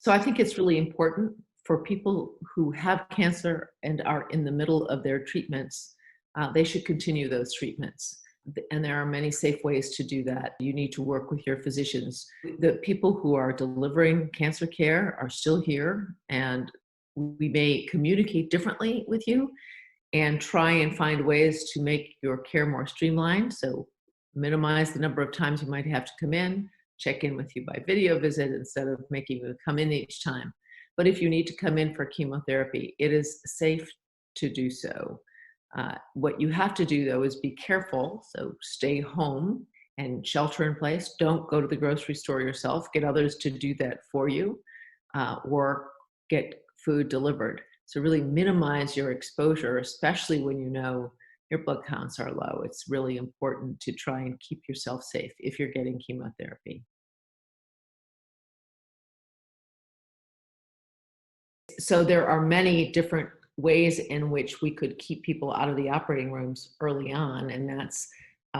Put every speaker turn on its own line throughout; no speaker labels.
So I think it's really important for people who have cancer and are in the middle of their treatments, they should continue those treatments. And there are many safe ways to do that. You need to work with your physicians. The people who are delivering cancer care are still here, and we may communicate differently with you and try and find ways to make your care more streamlined. So minimize the number of times you might have to come in, check in with you by video visit instead of making you come in each time. But if you need to come in for chemotherapy, it is safe to do so. What you have to do, though, is be careful. So stay home and shelter in place. Don't go to the grocery store yourself. Get others to do that for you, or get food delivered. So really minimize your exposure, especially when you know your blood counts are low. It's really important to try and keep yourself safe if you're getting chemotherapy. So there are many different ways in which we could keep people out of the operating rooms early on, and that's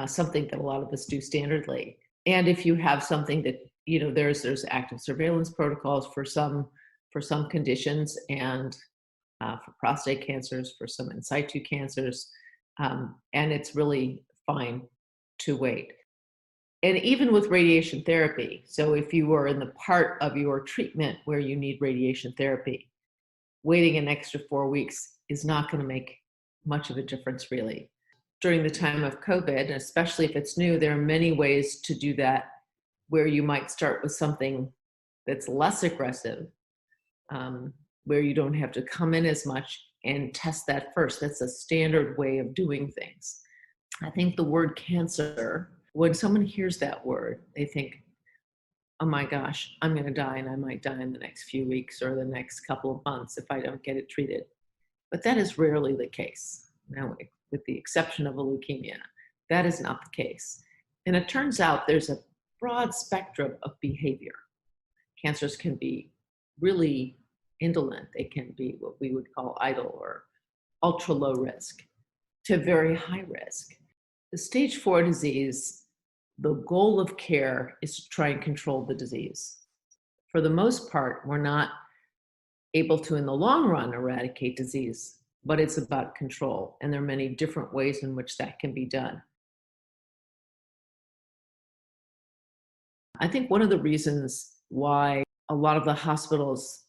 something that a lot of us do standardly. And if you have something that, there's active surveillance protocols for some conditions, and for prostate cancers, for some in situ cancers, and it's really fine to wait. And even with radiation therapy, so if you are in the part of your treatment where you need radiation therapy, waiting an extra 4 weeks is not going to make much of a difference, really. During the time of COVID, especially if it's new, there are many ways to do that, where you might start with something that's less aggressive, where you don't have to come in as much, and test that first. That's a standard way of doing things. I think the word cancer, when someone hears that word, they think, oh my gosh, I'm going to die, and I might die in the next few weeks or the next couple of months if I don't get it treated. But that is rarely the case. Now, with the exception of a leukemia, that is not the case. And it turns out there's a broad spectrum of behavior. Cancers can be really indolent. They can be what we would call idle or ultra low risk to very high risk. The stage 4 disease, the goal of care is to try and control the disease. For the most part, we're not able to, in the long run, eradicate disease, but it's about control. And there are many different ways in which that can be done. I think one of the reasons why a lot of the hospitals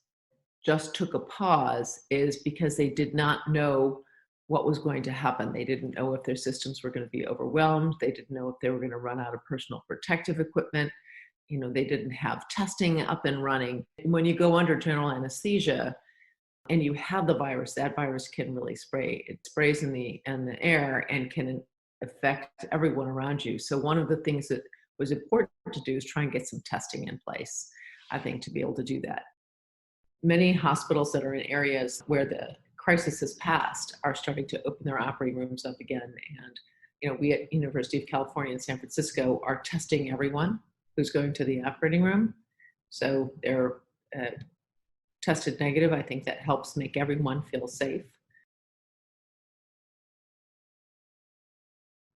just took a pause is because they did not know what was going to happen. They didn't know if their systems were going to be overwhelmed. They didn't know if they were going to run out of personal protective equipment. They didn't have testing up and running. When you go under general anesthesia and you have the virus, that virus can really spray. It sprays in the air and can affect everyone around you. So one of the things that was important to do is try and get some testing in place, I think, to be able to do that. Many hospitals that are in areas where the crisis has passed are starting to open their operating rooms up again. And, we at University of California in San Francisco are testing everyone who's going to the operating room. So they're tested negative. I think that helps make everyone feel safe.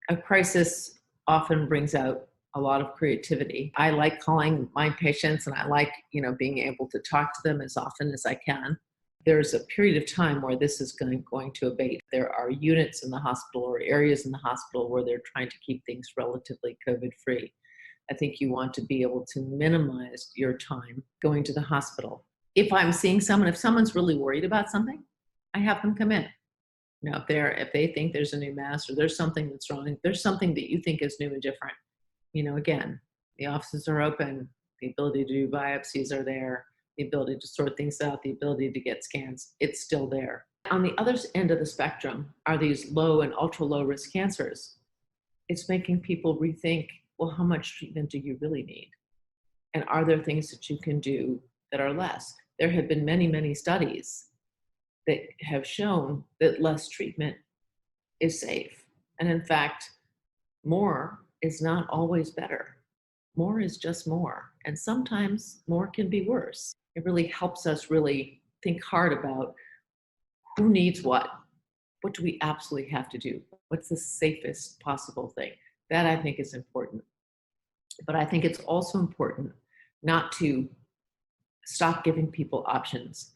A crisis often brings out a lot of creativity. I like calling my patients, and I like, being able to talk to them as often as I can. There's a period of time where this is going to abate. There are units in the hospital or areas in the hospital where they're trying to keep things relatively COVID-free. I think you want to be able to minimize your time going to the hospital. If I'm seeing someone, if someone's really worried about something, I have them come in. If they think there's a new mass or there's something that's wrong, if there's something that you think is new and different, again, the offices are open, the ability to do biopsies are there, the ability to sort things out, the ability to get scans, it's still there. On the other end of the spectrum are these low and ultra low risk cancers. It's making people rethink, well, how much treatment do you really need? And are there things that you can do that are less? There have been many, many studies that have shown that less treatment is safe. And in fact, more is not always better. More is just more. And sometimes more can be worse. It really helps us really think hard about who needs what do we absolutely have to do? What's the safest possible thing? That I think is important. But I think it's also important not to stop giving people options.